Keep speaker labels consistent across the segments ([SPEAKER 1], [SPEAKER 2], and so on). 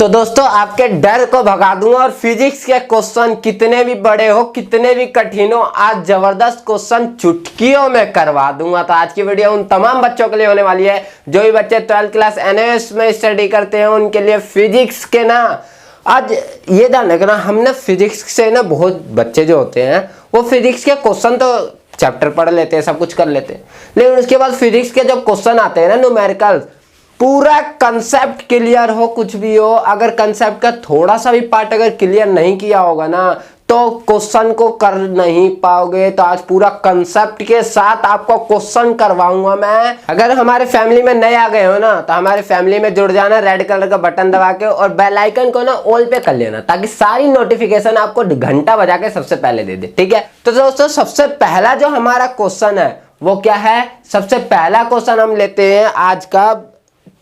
[SPEAKER 1] तो दोस्तों आपके डर को भगा दूंगा और फिजिक्स के क्वेश्चन कितने भी बड़े हो कितने भी कठिन हो आज जबरदस्त क्वेश्चन चुटकियों में करवा दूंगा। तो आज की वीडियो उन तमाम बच्चों के लिए होने वाली है जो भी बच्चे 12th क्लास एनएस में स्टडी करते हैं उनके लिए फिजिक्स के ना। आज ये ध्यान रखना, हमने फिजिक्स से ना बहुत बच्चे जो होते हैं वो फिजिक्स के क्वेश्चन तो चैप्टर पढ़ लेते हैं, सब कुछ कर लेते हैं, लेकिन उसके बाद फिजिक्स के जब क्वेश्चन आते हैं ना न्यूमेरिकल, पूरा कंसेप्ट क्लियर हो कुछ भी हो, अगर कंसेप्ट का थोड़ा सा भी पार्ट अगर क्लियर नहीं किया होगा ना तो क्वेश्चन को कर नहीं पाओगे। तो आज पूरा कंसेप्ट के साथ आपको क्वेश्चन करवाऊंगा मैं। अगर हमारे फैमिली में नए आ गए हो ना तो हमारे फैमिली में जुड़ जाना, रेड कलर का बटन दबा के और बेल आइकन को ना ऑल पे कर लेना ताकि सारी नोटिफिकेशन आपको घंटा बजा के सबसे पहले दे दे, ठीक है। तो दोस्तों सबसे पहला जो हमारा क्वेश्चन है वो क्या है, सबसे पहला क्वेश्चन हम लेते हैं आज का।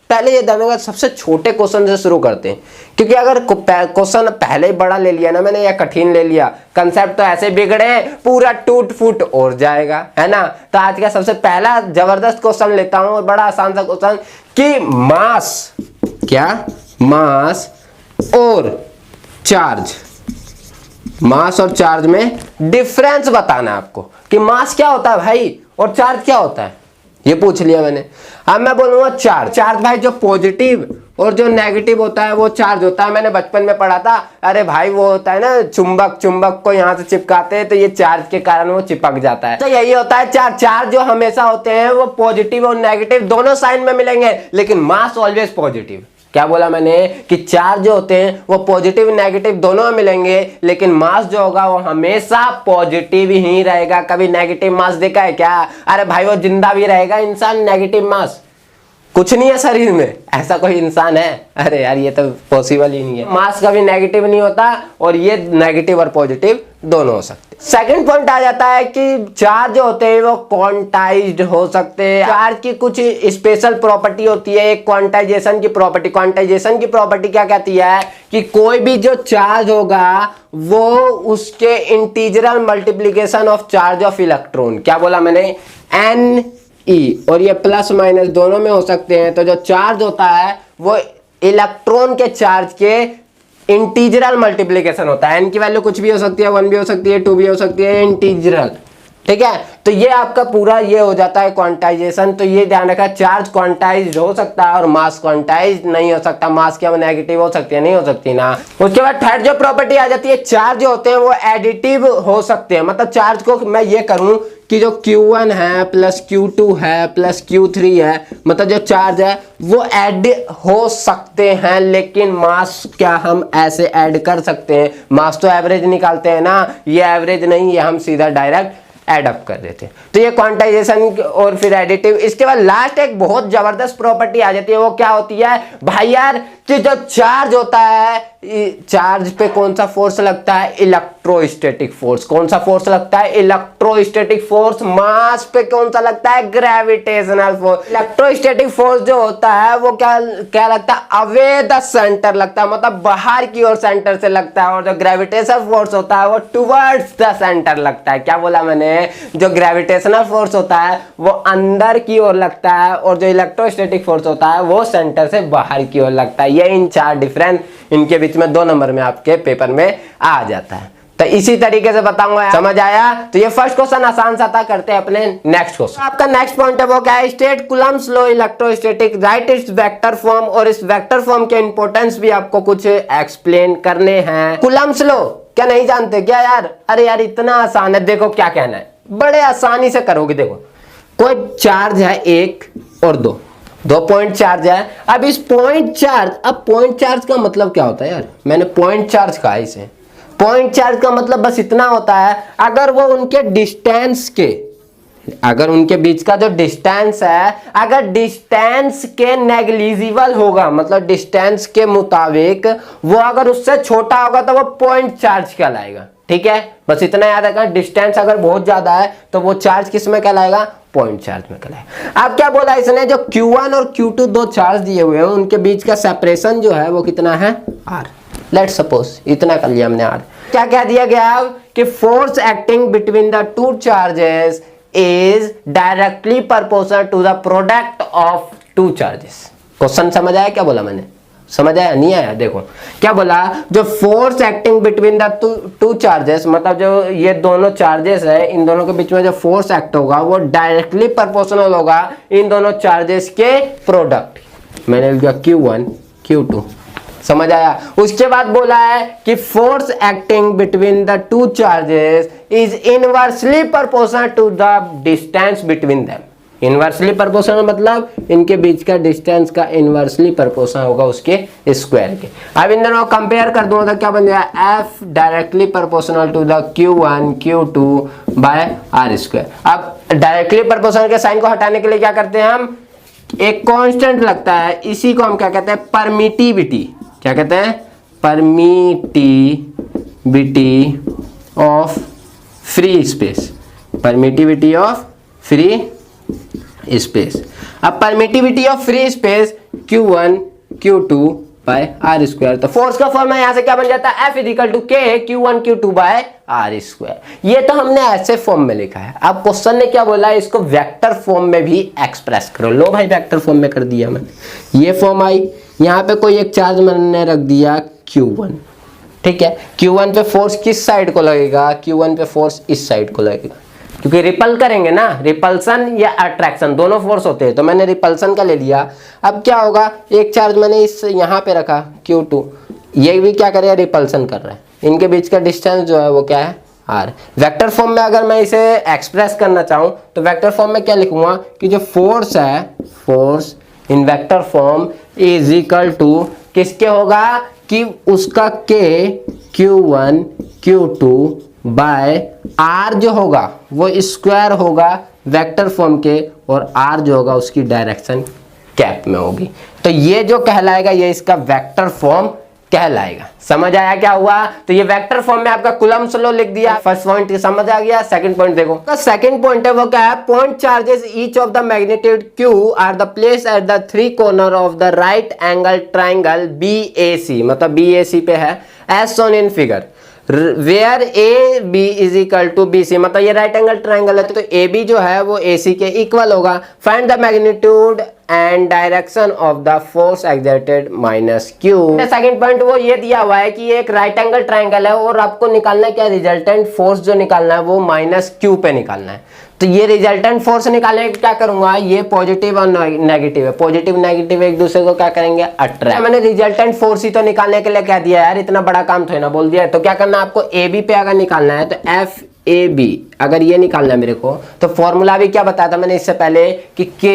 [SPEAKER 1] पहले ये जानना, सबसे छोटे क्वेश्चन से शुरू करते हैं क्योंकि अगर क्वेश्चन पहले ही बड़ा ले लिया ना मैंने या कठिन ले लिया, कंसेप्ट तो ऐसे बिगड़े पूरा टूट फूट और जाएगा, है ना। तो आज का सबसे पहला जबरदस्त क्वेश्चन लेता हूं और बड़ा आसान सा क्वेश्चन कि मास, क्या मास और चार्ज, मास और चार्ज में डिफरेंस बताना है आपको कि मास क्या होता है भाई और चार्ज क्या होता है, ये पूछ लिया मैंने। अब मैं बोलूंगा चार्ज। चार्ज भाई जो पॉजिटिव और जो नेगेटिव होता है वो चार्ज होता है। मैंने बचपन में पढ़ा था, अरे भाई वो होता है ना चुंबक, चुंबक को यहाँ से चिपकाते हैं तो ये चार्ज के कारण वो चिपक जाता है। तो यही होता है चार्ज। चार्ज जो हमेशा होते हैं वो पॉजिटिव और नेगेटिव दोनों साइन में मिलेंगे, लेकिन मास ऑलवेज पॉजिटिव। क्या बोला मैंने कि चार्ज जो होते हैं वो पॉजिटिव नेगेटिव दोनों में मिलेंगे, लेकिन मास जो होगा वो हमेशा पॉजिटिव ही रहेगा। कभी नेगेटिव मास देखा है क्या? अरे भाई वो जिंदा भी रहेगा इंसान, नेगेटिव मास कुछ नहीं है शरीर में, ऐसा कोई इंसान है? अरे यार ये तो पॉसिबल ही नहीं है। मास कभी नेगेटिव नहीं होता और ये नेगेटिव और पॉजिटिव दोनों हो सकते। सेकंड पॉइंट आ जाता है कि चार्ज होते हैं वो क्वांटाइज्ड हो सकते हैं। चार्ज की कुछ स्पेशल प्रॉपर्टी होती है, एक क्वांटाइजेशन की प्रॉपर्टी। क्वांटाइजेशन की प्रॉपर्टी क्या कहती है कि कोई भी जो चार्ज होगा वो उसके integral multiplication of charge of electron, क्या बोला मैंने, एन ई, और ये प्लस माइनस दोनों में हो सकते हैं। तो जो चार्ज होता है वो इलेक्ट्रॉन के चार्ज के इंटीजरल मल्टीप्लिकेशन होता है। एन की वैल्यू कुछ भी हो सकती है, 1 भी हो सकती है, 2 भी हो सकती है, इंटीजरल, ठीक है। तो ये आपका पूरा ये हो जाता है क्वांटाइजेशन। तो ये ध्यान रखा, चार्ज क्वांटाइज्ड हो सकता है और मास क्वांटाइज्ड नहीं हो सकता। मास क्या नेगेटिव हो सकती है, नहीं हो सकती ना। उसके बाद थर्ड जो प्रॉपर्टी आ जाती है, चार्ज जो होते हैं वो एडिटिव हो सकते हैं। मतलब चार्ज को मैं ये करूं कि जो Q1 है प्लस Q2 है प्लस Q3 है, मतलब जो चार्ज है वो ऐड हो सकते हैं, लेकिन मास क्या हम ऐसे ऐड कर सकते हैं? मास तो एवरेज निकालते हैं ना, ये एवरेज नहीं, ये हम सीधा डायरेक्ट एड अप कर देते हैं। तो ये क्वांटाइजेशन और फिर एडिटिव। इसके बाद लास्ट एक बहुत जबरदस्त प्रॉपर्टी आ जाती है, वो क्या होती है भाई यार कि जो चार्ज होता है, चार्ज पे कौन सा फोर्स लगता है, इलेक्ट्रोस्टैटिक फोर्स। कौन सा फोर्स लगता है, इलेक्ट्रोस्टैटिक फोर्स। मास पे कौन सा लगता है, ग्रेविटेशनल फोर्स। इलेक्ट्रोस्टैटिक फोर्स जो होता है वो क्या लगता है, अवे द सेंटर लगता है, मतलब बाहर की ओर सेंटर से लगता है। और जो ग्रेविटेशनल फोर्स होता है वो टुवर्ड्स द सेंटर लगता है। क्या बोला मैंने, जो ग्रेविटेशनल फोर्स होता है वो अंदर की ओर लगता है और जो इलेक्ट्रोस्टैटिक फोर्स होता है वो सेंटर से बाहर की ओर लगता है। ये इन चार डिफरेंस, इनके बीच में 2 नंबर में आपके पेपर में आ जाता है। तो इसी तरीके से बताऊंगा, समझ आया? तो ये फर्स्ट क्वेश्चन आसान सा था, करते हैं अपने नेक्स्ट क्वेश्चन। आपका नेक्स्ट पॉइंट है वो क्या है, state Coulomb's law electrostatic, right it's vector form. और इस वेक्टर फॉर्म के इंपॉर्टेंस भी आपको कुछ एक्सप्लेन करने हैं। कूलम्ब्स लॉ क्या नहीं जानते क्या यार? अरे यार इतना आसान है, देखो क्या कहना है, बड़े आसानी से करोगे। देखो कोई चार्ज है 1 और 2 पॉइंट चार्ज है। अब इस पॉइंट चार्ज, अब पॉइंट चार्ज का मतलब क्या होता है यार, मैंने पॉइंट चार्ज कहा इसे। पॉइंट चार्ज का मतलब बस इतना होता है, अगर वो उनके डिस्टेंस के, अगर उनके बीच का जो डिस्टेंस है, अगर डिस्टेंस के नेग्लिजिबल होगा, मतलब डिस्टेंस के मुताबिक वो अगर उससे छोटा होगा तो वो पॉइंट चार्ज कहलाएगा, ठीक है। बस इतना याद रखना, डिस्टेंस अगर बहुत ज्यादा है तो वो चार्ज किस में कहलाएगा, पॉइंट चार्ज में कहलाएगा। अब क्या बोला इसने, जो Q1 और Q2 2 चार्ज दिए हुए हैं उनके बीच का सेपरेशन जो है वो कितना है, R। लेट्स सपोज इतना कर लिया हमने R। क्या कह दिया गया कि force acting between the 2 charges is directly proportional to the product of 2 charges. Question समझ आया क्या बोला मैंने? समझ आया नहीं आया? देखो क्या बोला, जो force acting between the two charges, मतलब जो ये दोनों चार्जेस है, इन दोनों के बीच में जो फोर्स एक्ट होगा वो डायरेक्टली प्रोपोर्शनल होगा इन दोनों चार्जेस के प्रोडक्ट। मैंने लिखा Q1 Q2, समझ आया? उसके बाद बोला है कि force acting between the two charges is inversely proportional to the distance between them. Inversely proportional मतलब इनके बीच का डिस्टेंस का इनवर्सली प्रोपोर्शनल होगा उसके स्क्वायर के। अब इन दोनों को कंपेयर कर दूंगा तो क्या बन जाएगा, F directly proportional to the Q1 Q2 by are square. अब डायरेक्टली प्रोपोर्शनल के साइन को हटाने के लिए क्या करते हैं हम, एक कांस्टेंट लगता है, इसी को हम क्या कहते हैं, परमिटिविटी। क्या कहते हैं, permittivity of free space, permittivity of free space. अब permittivity of free space Q1 Q2 by are square, तो फोर्स का फॉर्मूला यहां से क्या बन जाता है, F equal to K Q1 Q2 by are square. ये तो हमने ऐसे फॉर्म में लिखा है। अब क्वेश्चन ने क्या बोला, इसको वेक्टर फॉर्म में भी एक्सप्रेस करो। लो भाई वेक्टर फॉर्म में कर दिया मैंने, ये फॉर्म आई, यहाँ पे कोई एक चार्ज मैंने रख दिया Q1, ठीक है। Q1 पे फोर्स किस साइड को लगेगा, Q1 पे फोर्स इस साइड को लगेगा, क्योंकि रिपल करेंगे ना, रिपल्सन या अट्रैक्शन दोनों फोर्स होते हैं, तो मैंने रिपल्सन का ले लिया। अब क्या होगा, एक चार्ज मैंने इस यहाँ पे रखा Q2, ये भी क्या करेगा, रिपल्सन कर रहा है, इनके बीच का डिस्टेंस जो है वो क्या है, R। वेक्टर फॉर्म में अगर मैं इसे एक्सप्रेस करना चाहूँ तो वेक्टर फॉर्म में क्या लिखूंगा कि जो फोर्स है, force in vector form is equal to किसके होगा, कि उसका K Q1 Q2 bye R जो होगा वो स्क्वायर होगा वेक्टर फॉर्म के, और R जो होगा उसकी डायरेक्शन कैप में होगी। तो ये जो कहलाएगा ये इसका वेक्टर फॉर्म कहलाएगा। समझ आया क्या हुआ? तो ये वेक्टर फॉर्म में आपका कूलम्ब्स लॉ लिख दिया। फर्स्ट पॉइंट समझ आ गया। सेकंड पॉइंट देखो, तो सेकंड पॉइंट है वो क्या है, point charges each of the magnitude Q are the place at the three corner of the right angle triangle BAC, मतलब BAC पे है as shown in figure, where AB is equal to BC, मतलब ये right angle triangle है तो AB जो है वो AC के इक्वल होगा। Find the magnitude and direction of the force exerted minus Q। Second point वो ये दिया हुआ है कि ये एक राइट एंगल ट्राइंगल है और आपको निकालना है क्या, रिजल्टेंट फोर्स जो निकालना है वो माइनस Q पे निकालना है। तो ये रिजल्टेंट फोर्स निकालने के क्या करूंगा, ये पॉजिटिव और नेगेटिव है, पॉजिटिव नेगेटिव एक दूसरे को क्या करेंगे, अट्रैक्ट। मैंने रिजल्टेंट फोर्स ही तो निकालने के लिए क्या दिया यार, इतना बड़ा काम तो है ना बोल दिया। तो क्या करना है आपको, AB पे अगर निकालना है तो FAB अगर ये निकालना है मेरे को, तो फॉर्मूला भी क्या बताया था मैंने इससे पहले कि K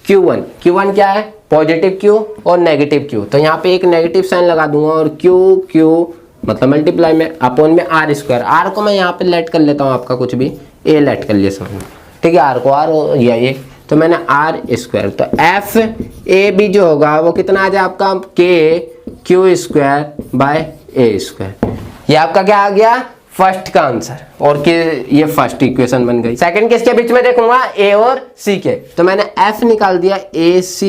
[SPEAKER 1] Q1, Q1 क्या है, पॉजिटिव Q और नेगेटिव Q। तो यहाँ पे एक नेगेटिव साइन लगा दूंगा और Q मतलब मल्टीप्लाई में अपॉन में R स्क्वायर। R को मैं यहाँ पे लेट कर लेता हूँ, आपका कुछ भी A लेट कर लिया समझ में, ठीक है। R को R या ये, तो मैंने R स्क्वायर, तो FAB जो होगा वो कितना आ जाए आपका, K Q square bye A square. ये आपका क्या आ गया, फर्स्ट का आंसर, और कि ये फर्स्ट इक्वेशन बन गई। सेकंड किसके बीच में देखूंगा, A और C के, तो मैंने F निकाल दिया AC,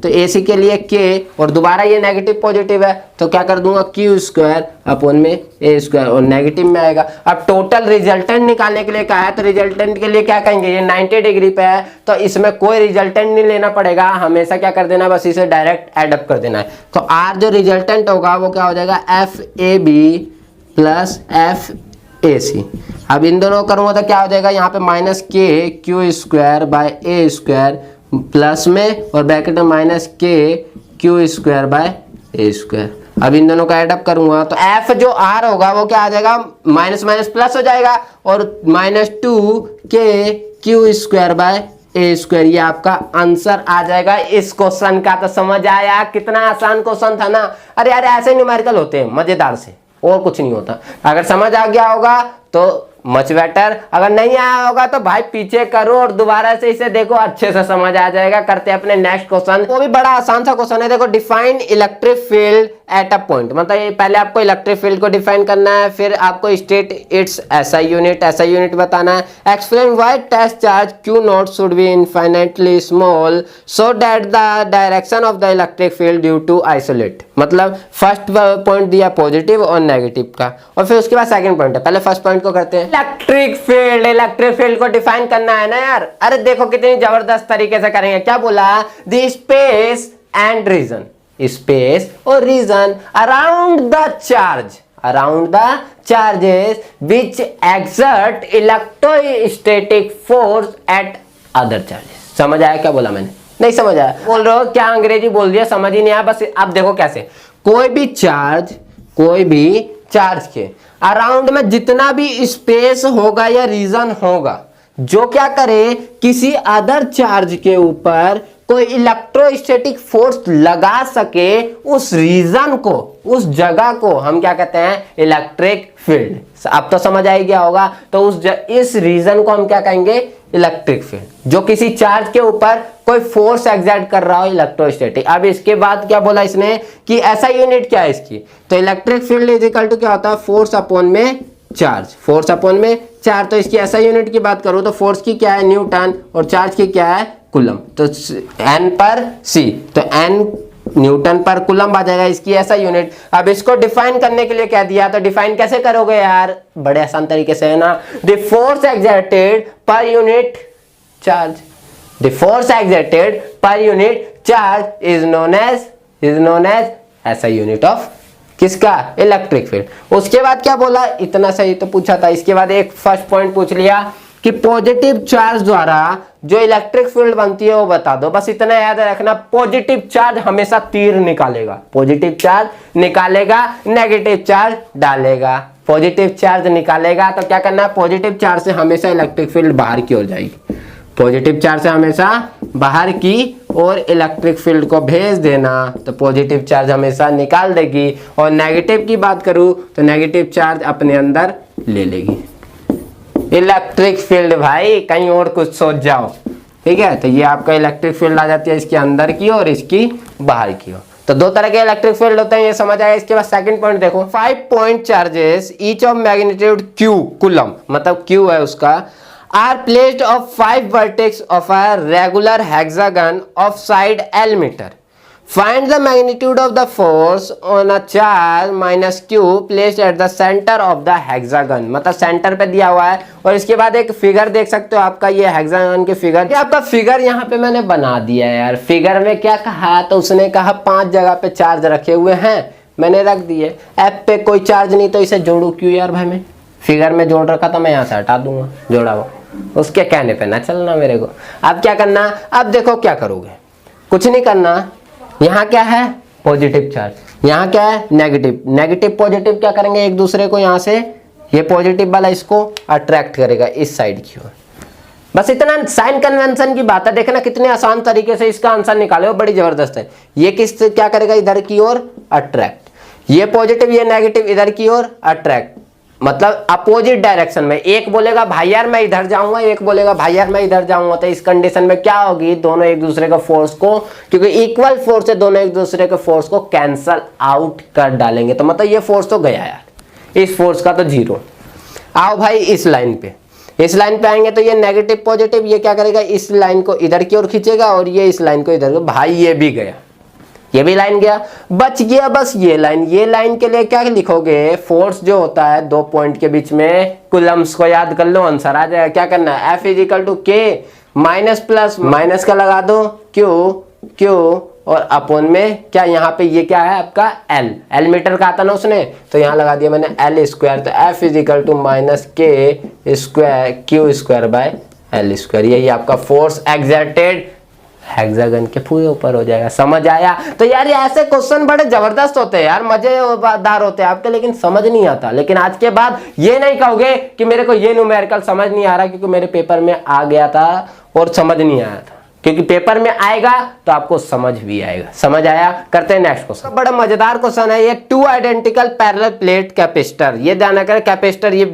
[SPEAKER 1] तो AC के लिए K और दोबारा ये नेगेटिव पॉजिटिव है तो क्या कर दूंगा, Q स्क्वायर अपॉन में A स्क्वायर, और नेगेटिव में आएगा। अब टोटल रिजल्टेंट निकालने के लिए कहा है तो रिजल्टेंट के लिए क्या कहेंगे, ये 90 डिग्री पे है तो इसमें कोई रिजल्टेंट नहीं लेना पड़ेगा, हमेशा क्या कर देना, बस इसे डायरेक्ट एडअप कर देना है। तो R जो रिजल्टेंट होगा वो क्या हो जाएगा, FAB प्लस FAC। अब इन दोनों करूंगा तो क्या हो जाएगा, यहाँ पे minus K Q square bye A square plus में और ब्रैकेट में minus K Q square bye A square. अब इन दोनों का एडअप करूंगा तो F जो R होगा वो क्या आ जाएगा, माइनस माइनस प्लस हो जाएगा और minus 2K Q square bye A square. ये आपका आंसर आ जाएगा इस क्वेश्चन का। तो समझ आया, कितना आसान क्वेश्चन था ना। अरे यार ऐसे न्यूमेरिकल होते हैं मजेदार से, और कुछ नहीं होता। अगर समझ आ गया होगा तो मच बेटर, अगर नहीं आया होगा तो भाई पीछे करो और दोबारा से इसे देखो, अच्छे से समझ आ जाएगा। करते हैं अपने नेक्स्ट क्वेश्चन, वो भी बड़ा आसान सा क्वेश्चन है। देखो, define electric field at a point, मतलब ये पहले आपको इलेक्ट्रिक फील्ड को डिफाइन करना है, फिर आपको स्टेट इट्स SI यूनिट बताना है। Explain why test charge Q not should be infinitely small so that the direction of the electric field due to isolate. मतलब फर्स्ट पॉइंट दिया पॉजिटिव और नेगेटिव का, और फिर उसके बाद सेकंड पॉइंट है। पहले फर्स्ट पॉइंट को करते हैं। इलेक्ट्रिक फील्ड को डिफाइन करना है ना यार। अरे देखो कितनी जबरदस्त तरीके से करेंगे। क्या बोला, the space and region, space or region around the charges which exert electrostatic force at other charges। समझ आया क्या बोला मैंने? नहीं समझ आया? बोल रहे हो क्या अंग्रेजी बोल दिया, समझ ही नहीं आया। बस आप देखो कैसे, कोई भी चार्ज के अराउंड में जितना भी स्पेस होगा या रीजन होगा जो क्या करे, किसी अदर चार्ज के ऊपर कोई इलेक्ट्रोस्टैटिक फोर्स लगा सके, उस रीजन को, उस जगह को हम क्या कहते हैं, इलेक्ट्रिक फील्ड। अब तो समझ आ गया होगा। तो इस रीजन को हम क्या कहेंगे, इलेक्ट्रिक फील्ड, जो किसी चार्ज के ऊपर कोई फोर्स एक्सर्ट कर रहा हो, इलेक्ट्रोस्टैटिक। अब इसके बाद क्या बोला इसने कि ऐसा यूनिट क्या है इसकी, तो electric field is equal to क्या होता है, फोर्स अपॉन में चार्ज, फोर्स अपॉन में चार्ज। तो इसकी ऐसा यूनिट की बात करूं तो फोर्स की क्या है, न्यूटन, और चार्ज की क्या है, कूलम। तो N पर C, तो N न्यूटन पर कूलम आ जाएगा इसकी ऐसा यूनिट। अब इसको डिफाइन करने के लिए क्या दिया, तो डिफाइन कैसे करोगे यार, बड़े आसान तरीके से है ना। The force exerted per unit charge, the force exerted per unit charge is known as ऐसा यूनिट ऑफ किसका, इलेक्ट्रिक फील्ड। उसके बाद क्या बोला, इतना सही तो पूछा था। इसके बाद एक फर्स्ट पॉइंट पूछ लिया कि पॉजिटिव चार्ज द्वारा जो इलेक्ट्रिक फील्ड बनती है वो बता दो। बस इतना याद रखना, पॉजिटिव चार्ज हमेशा तीर निकालेगा, पॉजिटिव चार्ज निकालेगा, नेगेटिव चार्ज डालेगा। पॉजिटिव चार्ज निकालेगा तो क्या करना है, पॉजिटिव चार्ज से हमेशा इलेक्ट्रिक फील्ड बाहर की ओर जाएगी, पॉजिटिव चार्ज से हमेशा बाहर की और इलेक्ट्रिक फील्ड को भेज देना, तो पॉजिटिव चार्ज हमेशा निकाल देगी। और नेगेटिव की बात करूं तो नेगेटिव चार्ज अपने अंदर ले लेगी इलेक्ट्रिक फील्ड। भाई कहीं और कुछ सोच जाओ, ठीक है। तो ये आपका इलेक्ट्रिक फील्ड आ जाती है इसके अंदर की और इसकी बाहर की ओर। तो दो तरह के इलेक्ट्रिक फील्ड होते हैं, ये समझ आया। इसके बाद सेकंड पॉइंट देखो, 5 point charges each of magnitude Q, coulomb मतलब Q है उसका, are placed of 5 vertex of a regular hexagon of side L meter. Find the magnitude of the force on a charge minus Q placed at the center of the hexagon। मतलब centre पे दिया हुआ है। और इसके बाद एक figure देख सकते हो, आपका ये हेक्सागन की फिगर, ये आपका फिगर यहाँ पे मैंने बना दिया है यार। फिगर में क्या कहा, तो उसने कहा 5 जगह पे चार्ज रखे हुए हैं, मैंने रख दिए। एफ पे कोई चार्ज नहीं तो इसे जोड़ू क्यों यार भाई, मैं फिगर में जोड़ रखा था, मैं यहाँ से हटा दूंगा जोड़ा हुआ, उसके कहने पे ना चलना मेरे को। अब क्या करना, अब देखो क्या करोगे, कुछ नहीं करना। यहाँ क्या है, पॉजिटिव चार्ज, यहाँ क्या है, नेगेटिव। नेगेटिव पॉजिटिव क्या करेंगे एक दूसरे को, यहाँ से ये पॉजिटिव वाला इसको अट्रैक्ट करेगा इस साइड की ओर। बस इतना साइन कन्वेंशन की बात है। देखना कितने आसान तरीके से इसका आंसर निकाले हो, बड़ी जबरदस्त है। ये किस क्या करेगा, इधर की ओर अट्रैक्ट, ये पॉजिटिव ये नेगेटिव इधर की ओर अट्रैक्ट, मतलब अपोजिट डायरेक्शन में। एक बोलेगा भाई यार मैं इधर जाऊंगा, एक बोलेगा भाई यार मैं इधर जाऊंगा। तो इस कंडीशन में क्या होगी, दोनों एक दूसरे के फोर्स को, क्योंकि इक्वल फोर्स है, दोनों एक दूसरे के फोर्स को कैंसल आउट कर डालेंगे। तो मतलब ये फोर्स तो गया यार, इस फोर्स का तो 0। आओ भाई इस लाइन पे, इस लाइन पे आएंगे तो ये नेगेटिव पॉजिटिव ये क्या करेगा, इस लाइन को इधर की ओर खींचेगा और ये इस लाइन को इधर। भाई ये भी गया, ये भी लाइन गया, बच गया बस ये लाइन। ये लाइन के लिए क्या लिखोगे, फोर्स जो होता है 2 पॉइंट के बीच में, कूलम्स को याद कर लो, आंसर आ जाएगा। क्या करना है, F equal to K minus plus minus का लगा दो Q और अपॉन में क्या, यहाँ पे ये क्या है आपका L मीटर का आता ना उसने, तो यहाँ लगा दिया मैंने L स्क्वायर। तो F equal to minus K square Q square by L square. यही आपका फोर्स एक्सर्टेड हेक्सागन के पूरे ऊपर हो जाएगा। समझ आया। तो यार ये ऐसे क्वेश्चन बड़े जबरदस्त होते हैं यार, मजेदार होते हैं आपके, लेकिन समझ नहीं आता। लेकिन आज के बाद ये नहीं कहोगे कि मेरे को ये न्यूमेरिकल समझ नहीं आ रहा, क्योंकि मेरे पेपर में आ गया था और समझ नहीं आया था, क्योंकि पेपर में आएगा तो आपको समझ भी आएगा। समझ आया। करते हैं नेक्स्ट क्वेश्चन। तो बड़ा मजेदार क्वेश्चन है ये, 2 आइडेंटिकल पैरेलल प्लेट कैपेसिटर। ये ध्यान करें, कैपेसिटर ये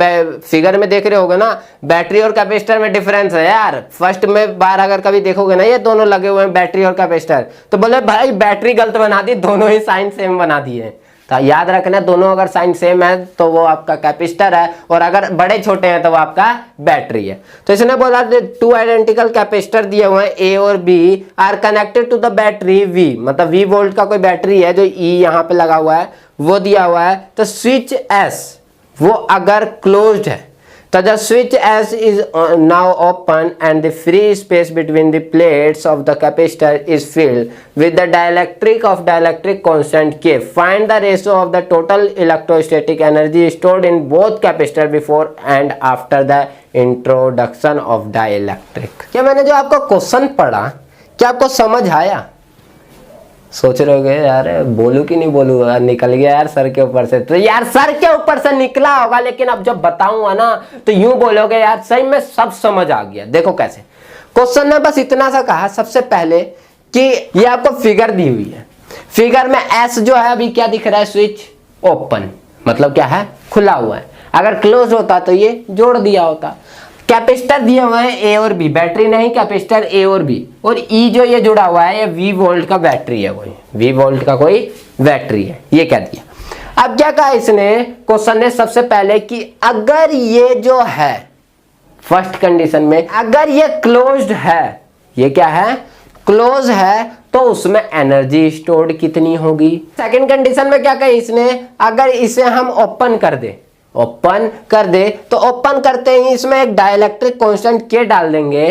[SPEAKER 1] फिगर में देख रहे होगे ना, बैटरी और कैपेसिटर में डिफरेंस है यार। फर्स्ट में बार अगर कभी देखोगे ना, ये दोनों लगे हुए हैं बैटरी और कैपेसिटर, तो बोले भाई बैटरी गलत बना दी, दोनों ही साइन सेम बना दिए। तो याद रखना, दोनों अगर साइन सेम है तो वो आपका कैपेसिटर है, और अगर बड़े छोटे हैं तो वो आपका बैटरी है। तो इसने बोला 2 आइडेंटिकल कैपेसिटर दिए हुए हैं A और B are connected to the battery V, मतलब V वोल्ट का कोई बैटरी है जो E यहाँ पे लगा हुआ है वो दिया हुआ है। तो स्विच S वो अगर क्लोज्ड है, तो the switch s is now open and the free space between the plates of the capacitor is filled with the dielectric of dielectric constant k. Find the ratio of the total electrostatic energy stored in both capacitor before and after the introduction of dielectric. क्या मैंने जो आपका question पढ़ा क्या आपको समझ आया? सोच रहे होगे यार बोलूं कि नहीं बोलूं, यार निकल गया यार सर के ऊपर से। तो यार सर के ऊपर से निकला होगा, लेकिन अब जब बताऊंगा ना तो यूं बोलोगे यार सही में सब समझ आ गया। देखो कैसे क्वेश्चन ने बस इतना सा कहा सबसे पहले कि ये आपको फिगर दी हुई है, फिगर में एस जो है अभी क्या दिख रहा है, स्विच ओपन, मतलब क्या है, खुला हुआ है। अगर क्लोज होता तो ये जोड़ दिया होता। कैपेसिटर दिए हुए हैं ए और बी, बैटरी नहीं, कैपेसिटर ए और बी, और ई जो ये जुड़ा हुआ है ये वी वोल्ट का बैटरी है, कोई वी वोल्ट का कोई बैटरी है, ये कह दिया। अब क्या कहा इसने क्वेश्चन ने सबसे पहले कि अगर ये जो है फर्स्ट कंडीशन में अगर ये क्लोज्ड है, ये क्या है, क्लोज है, तो उसमें एनर्जी स्टोर्ड कितनी होगी। सेकंड कंडीशन में क्या कहा इसने, अगर इसे हम ओपन कर दे तो ओपन करते ही इसमें एक डाइलेक्ट्रिक कांस्टेंट के डाल देंगे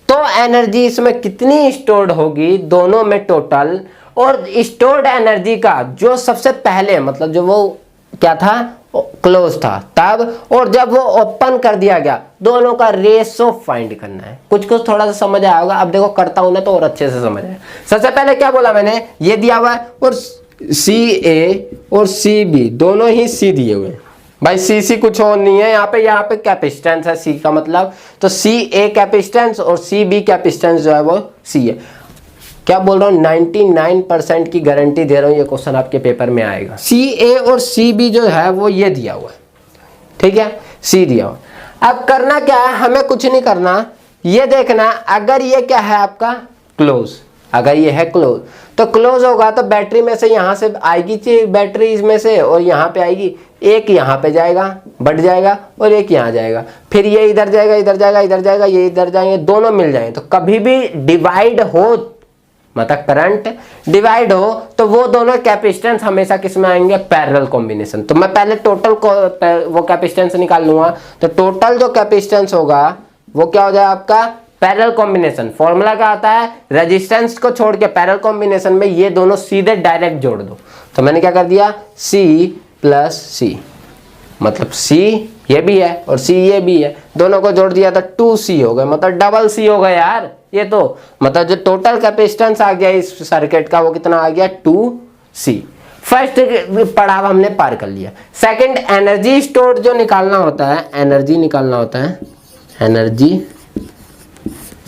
[SPEAKER 1] तो एनर्जी इसमें कितनी स्टोर्ड होगी दोनों में टोटल। और स्टोर्ड एनर्जी का जो सबसे पहले मतलब जो वो क्या था, क्लोज था तब, और जब वो ओपन कर दिया गया, दोनों का रेशो फाइंड करना है। कुछ थोड़ा सा समझ आया होगा, अब देखो करता हूं ना तो और अच्छे से समझ आया। सबसे पहले क्या बोला मैंने, ये दिया हुआ है और सी ए और सी बी दोनों ही सी दिए हुए हैं भाई। सी कुछ और नहीं है, यहाँ पे कैपेसिटेंस है सी का मतलब, तो सी ए कैपेसिटेंस और सी बी कैपेसिटेंस जो है वो सी है। क्या बोल रहा हूँ, 99% की गारंटी दे रहा हूँ ये क्वेश्चन आपके पेपर में आएगा। सी ए और सी बी जो है वो ये दिया हुआ है, ठीक है, सी दिया हुआ। अब करना क्या है, हमें कुछ नहीं करना, ये देखना अगर ये क्या है आपका क्लोज, अगर ये है क्लोज तो क्लोज होगा तो बैटरी में से यहाँ से आएगी बैटरी इसमें से और यहाँ पे आएगी, एक यहाँ पे जाएगा बढ़ जाएगा और एक यहाँ जाएगा, फिर ये इधर जाएगा इधर जाएगा इधर जाएगा, ये इधर जाएंगे, दोनों मिल जाएंगे। तो कभी भी डिवाइड हो मतलब करंट डिवाइड हो तो वो दोनों कैपेसिटेंस हमेशा किस में आएंगे, पैरेलल कॉम्बिनेशन। तो मैं पहले टोटल वो कैपेसिटेंस निकाल लूंगा, तो टोटल जो कैपेसिटेंस होगा वो क्या हो जाएगा आपका, पैरेलल कॉम्बिनेशन। फॉर्मूला क्या आता है, रेजिस्टेंस को छोड़ के पैरेलल कॉम्बिनेशन में ये दोनों सीधे डायरेक्ट जोड़ दो। तो मैंने क्या कर दिया, C प्लस C, मतलब C ये भी है और C ये भी है, दोनों को जोड़ दिया तो 2C हो गया, मतलब डबल C हो गया यार। ये तो मतलब जो टोटल कैपेसिटेंस आ गया इस सर्किट का वो कितना आ गया, 2C। फर्स्ट पड़ाव हमने पार कर लिया। सेकंड एनर्जी स्टोर्ड जो निकालना होता है, एनर्जी निकालना होता है, एनर्जी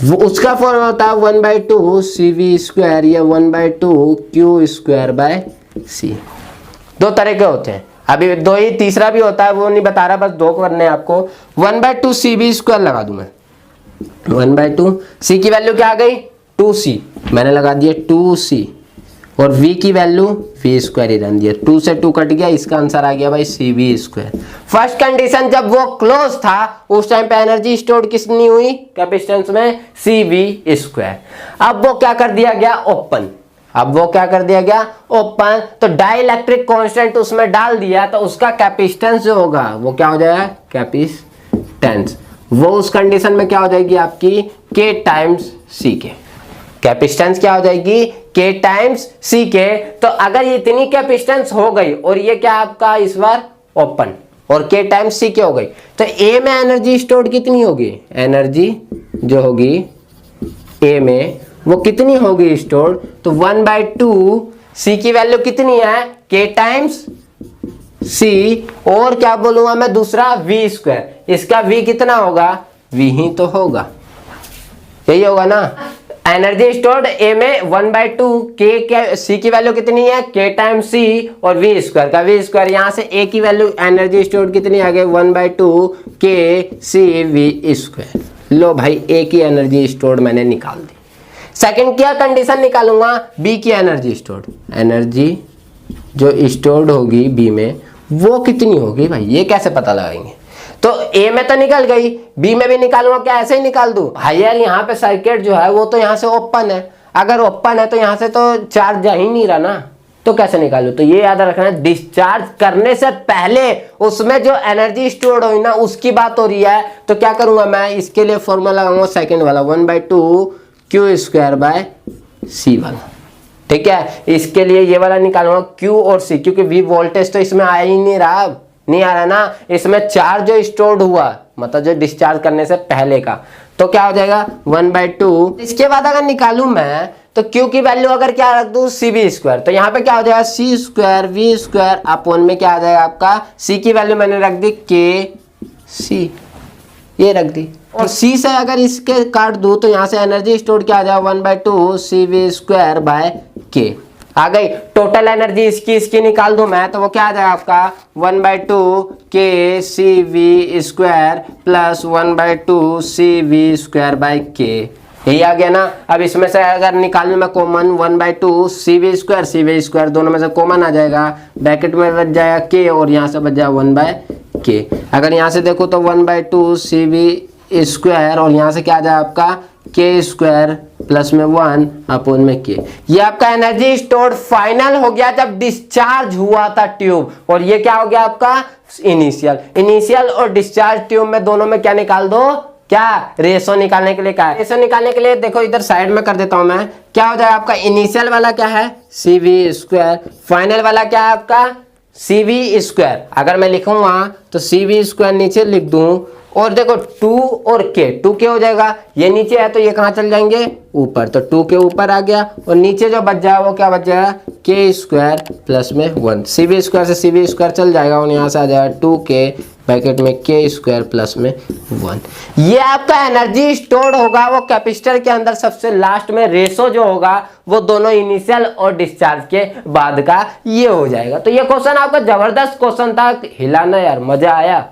[SPEAKER 1] वो उसका फॉर्मूला होता है 1/2 CV² या 1/2 Q²/C। दो तरह के होते हैं, अभी दो ही, तीसरा भी होता है वो नहीं बता रहा, बस दो करने हैं आपको। 1/2 CV² लगा दूं मैं, 1/2 C की वैल्यू क्या आ गई, 2C, मैंने लगा दिया 2C, और V की वैल्यू V² ही रहने दिया, 2 से 2 कट गया, इसका आंसर आ गया भाई CV²। फर्स्ट कंडीशन जब वो क्लोज था उस टाइम पे एनर्जी स्टोर्ड कितनी हुई कैपेसिटेंस में, CV²। अब वो क्या कर दिया गया, ओपन, अब वो क्या कर दिया गया, ओपन, तो डाइलेक्ट्रिक कांस्टेंट उसमें डाल दिया तो उसका कैपेसिटेंस जो होगा वो क्या हो जाएगा, कैपेसिटेंस, वो उस कंडीशन में क्या हो जाएगी आपकी, K टाइम्स C के। कैपेसिटेंस क्या हो जाएगी, K टाइम्स C के। तो अगर ये इतनी कैपेसिटेंस हो गई और ये क्या आपका इस बार ओपन और K टाइम्स C के हो गई, तो A में एनर्जी स्टोर्ड कितनी होगी, एनर्जी जो होगी A में वो कितनी होगी स्टोर्ड, तो 1/2 C की वैल्यू कितनी है, K टाइम्स C, और क्या बोलूंगा मैं दूसरा V², इसका V कितना होगा, V ही तो होगा, यही होगा ना। एनर्जी स्टोर्ड A में 1/2 K C की वैल्यू कितनी है, K टाइम्स C, और V² का V², यहाँ से A की वैल्यू एनर्जी स्टोर्ड कितनी आ गई, 1/2 K C V²। लो भाई A की एनर्जी स्टोर्ड मैंने निकाल दी। सेकंड क्या कंडीशन निकालूंगा, B की एनर्जी स्टोर्ड, एनर्जी जो स्टोर्ड होगी B में वो कितनी होगी भाई, ये कैसे पता लगाएंगे। तो A में तो निकल गई, B में भी निकालूंगा, क्या ऐसे ही निकाल दूं भाई यार, यहाँ पे सर्किट जो है वो तो यहाँ से ओपन है, अगर ओपन है तो यहाँ से तो चार्ज जा ही नहीं रहा ना, तो कैसे निकालूं? तो ये याद रखना है, डिस्चार्ज करने से पहले उसमें जो एनर्जी स्टोर हुई ना उसकी बात हो रही है। तो क्या करूंगा मैं, इसके लिए फॉर्मूला लगाऊंगा सेकंड वाला 1/2 क्यू स्क्वायर बाय सी वाला। ठीक है, इसके लिए ये वाला निकालूंगा Q और C, क्योंकि V वोल्टेज तो इसमें आ ही नहीं रहा, नहीं आ रहा ना, इसमें चार्ज जो स्टोर्ड हुआ मतलब जो डिस्चार्ज करने से पहले का, तो क्या हो जाएगा 1/2। इसके बाद अगर निकालूं मैं तो Q की वैल्यू अगर क्या रख दूं CV स्क्वायर, तो यहाँ पे क्या हो जाएगा C square V square upon में क्या आ जाएगा आपका, C की वैल्यू मैंने रख दी KC, ये रख दी, और C से अगर इसके काट दूं तो यहाँ से एनर्जी स्टोर क्या आ जाएगा 1/2 CV स्क्वायर बाय K आ गई। टोटल एनर्जी इसकी निकाल दूं मैं तो वो क्या आ जाएगा आपका 1/2 KCV square plus 1/2 CV square by K, यही आ गया ना। अब इसमें से अगर निकालने में कॉमन 1/2 CV स्क्वायर दोनों में से कॉमन आ जाएगा, ब्रैकेट में बच जाएगा K और यहाँ से बच जाएगा 1/K। अगर यहाँ से देखो तो 1/2 CV स्क्वायर और यहाँ से क्या आ जाएगा आपका K स्क्वायर प्लस में 1 अपॉन में K। ये आपका एनर्जी स्टोर्ड फाइनल हो गया जब डिस्चार्ज हुआ था ट्यूब, और ये क्या हो गया आपका इनिशियल और डिस्चार्ज ट्यूब में दोनों में क्या निकाल दो, क्या रेशो निकालने के लिए क्या है, रेशो निकालने के लिए देखो इधर साइड में कर देता हूं मैं, क्या हो जाएगा आपका इनिशियल वाला क्या है CV स्क्वायर, फाइनल वाला क्या है आपका CV स्क्वायर। अगर मैं लिखूंगा तो CV स्क्वायर नीचे लिख दूं, और देखो 2 और K हो जाएगा, ये नीचे है तो ये कहाँ चल जाएंगे ऊपर, तो 2K ऊपर आ गया, और नीचे जो बच जाएगा वो क्या बच जाएगा K स्क्वायर प्लस में 1, CV स्क्वायर से CV स्क्वायर चल जाएगा और यहाँ से आ जाएगा 2K ब्रैकेट में K स्क्वायर प्लस में 1। ये आपका एनर्जी स्टोर्ड होगा वो कैपेसिटर के अंदर सबसे लास्ट में, रेशो जो होगा वो दोनों इनिशियल और डिस्चार्ज के बाद का ये हो जाएगा। तो ये क्वेश्चन आपका जबरदस्त क्वेश्चन था, हिलाना यार, मजा आया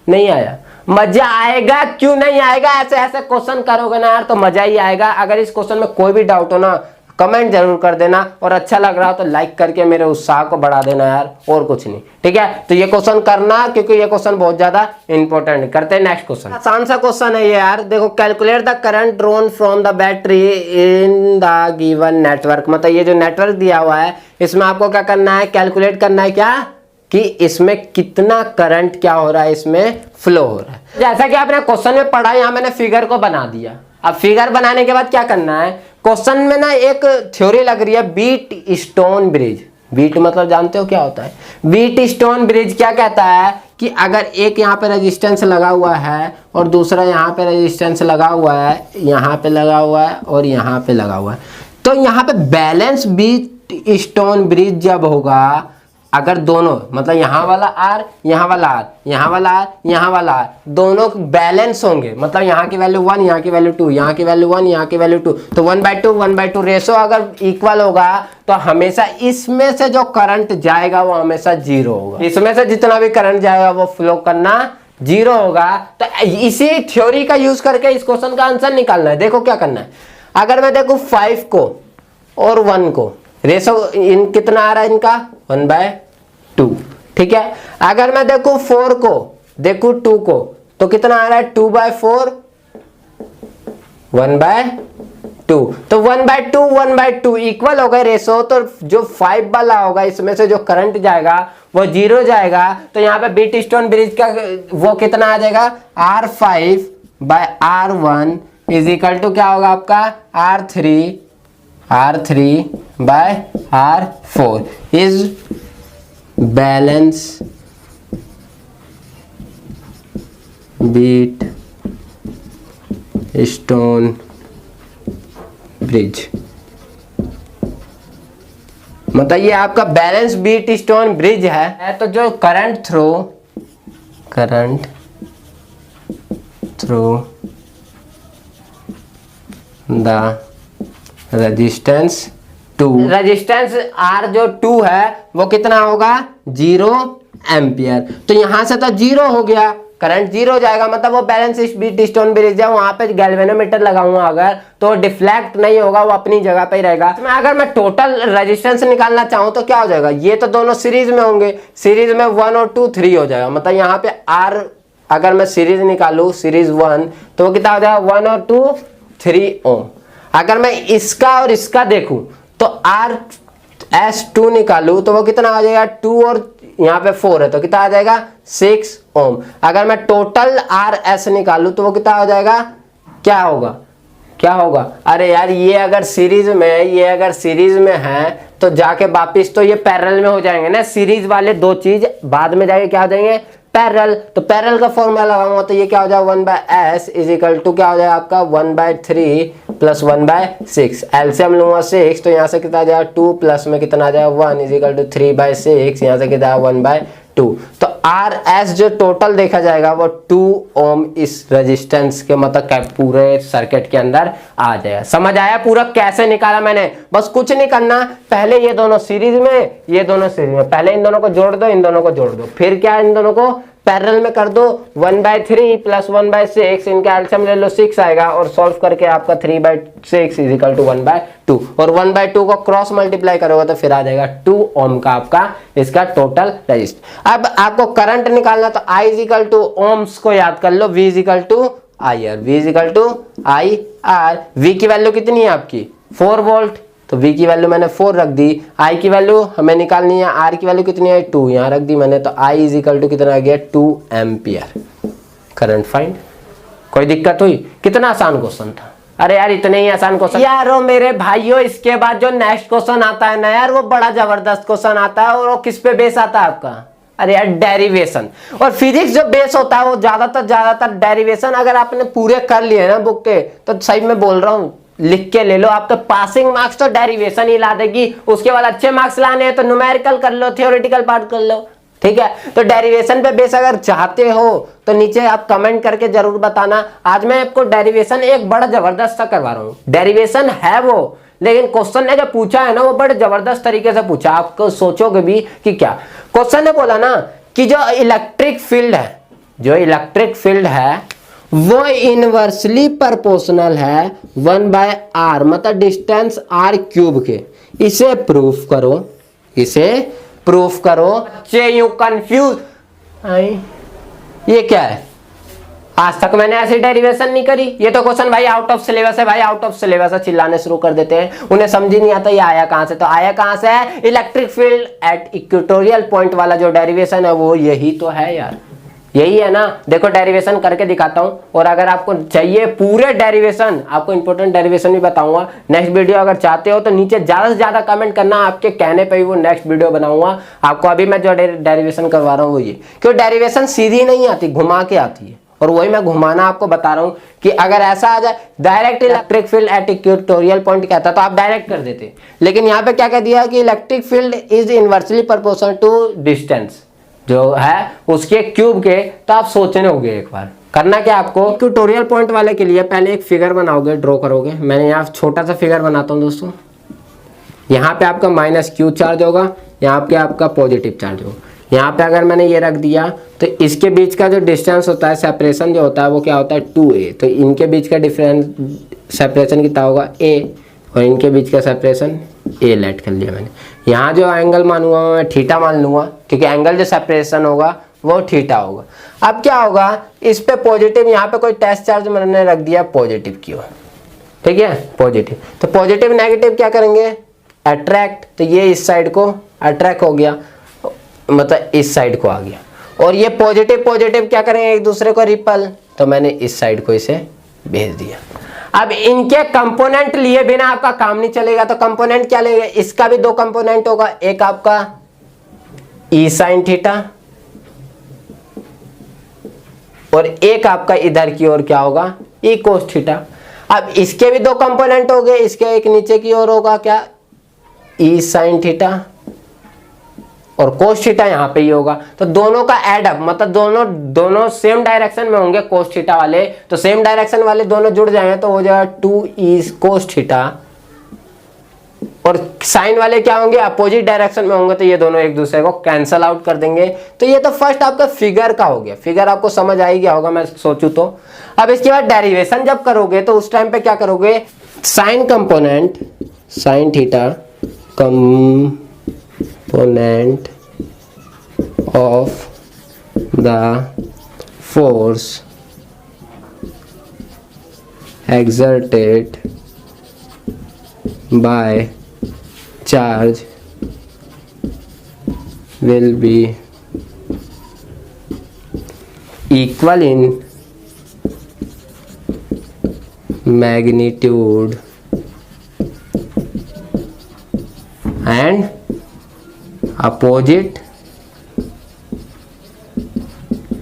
[SPEAKER 1] नहीं आया? मजा आएगा, क्यों नहीं आएगा, ऐसे ऐसे क्वेश्चन करोगे ना यार तो मजा ही आएगा। अगर इस क्वेश्चन में कोई भी डाउट हो ना कमेंट जरूर कर देना, और अच्छा लग रहा हो तो लाइक करके मेरे उत्साह को बढ़ा देना यार, और कुछ नहीं। ठीक है, तो ये क्वेश्चन करना क्योंकि ये क्वेश्चन बहुत ज्यादा इंपॉर्टेंट। करते हैं नेक्स्ट क्वेश्चन। आसान सा क्वेश्चन है ये यार, देखो calculate the current drawn from the battery in the given network. मतलब ये जो नेटवर्क दिया हुआ है इसमें आपको क्या करना है, कैलकुलेट करना है क्या कि इसमें कितना करंट क्या हो रहा है, इसमें फ्लो हो रहा है। जैसा कि आपने क्वेश्चन में पढ़ा, यहाँ मैंने फिगर को बना दिया। अब फिगर बनाने के बाद क्या करना है, क्वेश्चन में ना एक थ्योरी लग रही है बीट स्टोन ब्रिज। बीट मतलब जानते हो क्या होता है, बीट स्टोन ब्रिज क्या कहता है कि अगर एक यहाँ पे रेजिस्टेंस लगा हुआ है और दूसरा यहाँ पे रेजिस्टेंस लगा हुआ है, यहाँ पे लगा हुआ है और यहाँ पे लगा हुआ है, तो यहाँ पे बैलेंस बीट स्टोन ब्रिज जब होगा, अगर दोनों मतलब यहाँ वाला आर, यहाँ वाला आर, यहाँ वाला आर, यहाँ वाला आर, दोनों बैलेंस होंगे, मतलब यहाँ की वैल्यू 1, यहाँ की वैल्यू 2, यहाँ की वैल्यू 1, यहाँ की वैल्यू 2, तो 1/2 रेशो अगर इक्वल होगा तो हमेशा इसमें से जो करंट जाएगा वो हमेशा 0 होगा। इसमें से जितना भी करंट जाएगा वो फ्लो करना 0 होगा। तो इसी थ्योरी का यूज करके इस क्वेश्चन का आंसर निकालना है। देखो क्या करना है, अगर मैं देखूं 5 को और 1 को, रेशो इन कितना आ रहा है इनका 1/2। ठीक है, अगर मैं देखूं 4 को, देखूं 2 को, तो कितना आ रहा है 2/4 1/2। तो 1/2 इक्वल हो गए रेशो। तो जो 5 वाला होगा इसमें से जो करंट जाएगा वो 0 जाएगा। तो यहाँ पे बीट स्टोन ब्रिज का वो कितना आ जाएगा R5/R1 इज इक्वल टू क्या होगा आपका R3/R4 is balance Wheatstone bridge. मतलब ये आपका बैलेंस बीट स्टोन ब्रिज है। तो जो current through the resistance 2, resistance R जो 2 है वो कितना होगा 0 एम्पियर। तो यहां से तो 0 हो गया, करंट 0 हो जाएगा, मतलब वो बैलेंस बीट स्टोन ब्रिज है। वहां पे गैल्वेनोमीटर लगाऊंगा अगर तो डिफ्लेक्ट नहीं होगा, वो अपनी जगह पे ही रहेगा। अगर मैं टोटल रेजिस्टेंस निकालना चाहूं तो क्या हो जाएगा, ये तो दोनों सीरीज में होंगे, सीरीज में 1 और 2 3 हो जाएगा। मतलब यहाँ पे R अगर मैं सीरीज निकालू सीरीज 1 तो वो कितना हो जाएगा 1 और 2 3 ओम। अगर मैं इसका और इसका देखूं तो R S2 निकालूं तो वो कितना आ जाएगा 2 और यहाँ पे 4 है तो कितना आ जाएगा 6 ओम। अगर मैं टोटल RS निकालूं तो वो कितना हो जाएगा, क्या होगा, क्या होगा, अरे यार ये अगर सीरीज में है तो जाके वापिस तो ये पैरेलल में हो जाएंगे ना, सीरीज वाले दो चीज बाद में जाके क्या हो जाएंगे पैरेलल। तो पैरेलल का फॉर्मूला लगाऊंगा तो ये क्या हो जाएगा 1/s इज इक्वल टू क्या हो जाएगा आपका 1/3 प्लस 1/6। एलसीएम लूंगा 6 तो यहाँ से कितना आ जाएगा 2 प्लस में कितना आ जाएगा 1 इज इक्वल टू 3/6, यहाँ से कितना 1/2। तो RS जो टोटल देखा जाएगा वो 2 ओम इस रेजिस्टेंस के मतलब पूरे सर्किट के अंदर आ जाएगा। समझ आया पूरा कैसे निकाला मैंने, बस कुछ नहीं करना, पहले ये दोनों सीरीज में, ये दोनों सीरीज में, पहले इन दोनों को जोड़ दो, इन दोनों को जोड़ दो, फिर क्या इन दोनों को पैरेलल में कर दो, 1/3 प्लस 1/6 इनका एलसीएम ले लो 6 आएगा और सॉल्व करके आपका 3/6 इज इक्वल टू 1/2 और 1/2 को क्रॉस मल्टीप्लाई करोगे तो फिर आ जाएगा 2 ओम का आपका इसका टोटल रेजिस्टर। अब आपको करंट निकालना तो I is equal to Ohm's को याद कर लो, V is equal to IR, V is equal to IR। V की वैल्यू कितनी है आपकी 4 वोल्ट तो V की वैल्यू मैंने 4 रख दी, I की वैल्यू हमें निकालनी है, R की वैल्यू कितनी है 2 यहाँ रख दी मैंने, तो I इज इक्वल टू कितना आ गया 2 एम्पियर करंट फाइंड। कोई दिक्कत हुई? कितना आसान क्वेश्चन था, अरे यार इतने ही आसान क्वेश्चन यारो मेरे भाइयों। इसके बाद जो नेक्स्ट क्वेश्चन आता है ना यार वो बड़ा जबरदस्त क्वेश्चन आता है और वो किस पे बेस आता है आपका, अरे यार डेरिवेशन। और फिजिक्स जो बेस होता है वो ज्यादातर डेरिवेशन अगर आपने पूरे कर लिए ना बुक के तो सही में बोल रहा हूँ लिख के ले लो, आप तो पासिंग मार्क्स तो डेरिवेशन ही ला देगी। उसके बाद अच्छे मार्क्स लाने हैं तो न्यूमेरिकल कर लो, थ्योरेटिकल पार्ट कर लो, ठीक है। तो डेरिवेशन पे बेस अगर चाहते हो तो नीचे आप कमेंट करके जरूर बताना। आज मैं आपको डेरिवेशन एक बड़ा जबरदस्त सा करवा रहा हूँ। डेरिवेशन है वो, लेकिन क्वेश्चन ने जो पूछा है ना वो बड़े जबरदस्त तरीके से पूछा, आपको सोचोगे भी कि क्या। क्वेश्चन ने बोला ना कि जो इलेक्ट्रिक फील्ड है वो इनवर्सली प्रोपोर्शनल है 1/r मतलब डिस्टेंस r क्यूब के। इसे प्रूफ करो। बच्चे यूं कंफ्यूज, ये क्या है, आज तक मैंने ऐसी डेरिवेशन नहीं करी, ये तो क्वेश्चन भाई आउट ऑफ सिलेबस है, भाई आउट ऑफ सिलेबस है, चिल्लाने शुरू कर देते हैं, उन्हें समझ ही नहीं आता ये आया कहां से। तो आया कहां से है, electric field at equatorial point वाला जो डेरिवेशन है वो यही तो है यार, यही है ना। देखो डेरिवेशन करके दिखाता हूं, और अगर आपको चाहिए पूरे डेरिवेशन, आपको इंपॉर्टेंट डेरिवेशन भी बताऊंगा नेक्स्ट वीडियो। अगर चाहते हो तो नीचे ज्यादा से ज्यादा कमेंट करना, आपके कहने पे ही वो नेक्स्ट वीडियो बनाऊंगा आपको। अभी मैं जो डेरिवेशन करवा रहा हूँ वो ये, क्यों डेरिवेशन सीधी नहीं आती, घुमा के आती है, और वही मैं घुमाना आपको बता रहा हूं कि अगर ऐसा आ जाए direct electric field at equatorial point कहता तो आप डायरेक्ट कर देते, लेकिन यहाँ पे क्या कह दिया कि electric field is inversely proportional to distance जो है उसके क्यूब के। तो आप सोचने होंगे एक बार, करना क्या आपको, इक्वेटोरियल पॉइंट वाले के लिए पहले एक फिगर बनाओगे, ड्रॉ करोगे। मैंने यहाँ छोटा सा फिगर बनाता हूँ दोस्तों। यहाँ पे आपका -q चार्ज होगा, यहाँ पे आपका पॉजिटिव चार्ज होगा। यहाँ पे अगर मैंने ये रख दिया तो इसके बीच का जो डिस्टेंस होता है, सेपरेशन जो होता है वो क्या होता है 2a। तो इनके बीच का डिफरेंस सेपरेशन कितना होगा a, और इनके बीच का सेपरेशन a लेट कर लिया मैंने। यहाँ जो एंगल मानूंगा मैं थीटा मान लूंगा, क्योंकि एंगल जो सेपरेशन होगा वो थीटा होगा। अब क्या होगा, इस पे पॉजिटिव, यहाँ पे कोई टेस्ट चार्ज मैंने रख दिया पॉजिटिव की ओर, ठीक है पॉजिटिव। तो पॉजिटिव नेगेटिव क्या करेंगे, अट्रैक्ट। तो ये इस साइड को अट्रैक्ट हो गया, मतलब इस साइड को आ गया, और ये पॉजिटिव क्या करेंगे एक दूसरे को रिपल। तो मैंने इस साइड को इसे भेज दिया। अब इनके कंपोनेंट लिए बिना आपका काम नहीं चलेगा, तो कंपोनेंट क्या लेंगे, इसका भी 2 कंपोनेंट होगा, एक आपका ई साइन थीटा और एक आपका इधर की ओर क्या होगा ई कोस थीटा। अब इसके भी 2 कंपोनेंट हो गए, इसके एक नीचे की ओर होगा क्या ई साइन थीटा, और कोस थीटा यहाँ पे ही होगा। तो दोनों का एड अप मतलब दोनों सेम डायरेक्शन में होंगे कोस थीटा वाले, तो सेम डायरेक्शन वाले दोनों जुड़ जाएंगे तो हो जाएगा 2e कोस थीटा, और साइन वाले क्या होंगे अपोजिट डायरेक्शन में होंगे, तो ये दोनों एक दूसरे को कैंसल आउट कर देंगे। तो ये तो फर्स्ट आपका फिगर का हो गया, फिगर आपको समझ आ ही गया होगा मैं सोचूं तो। अब इसके बाद डेरिवेशन जब करोगे तो उस टाइम पे क्या करोगे, sign component sine theta component of the force exerted by charge will be equal in magnitude and opposite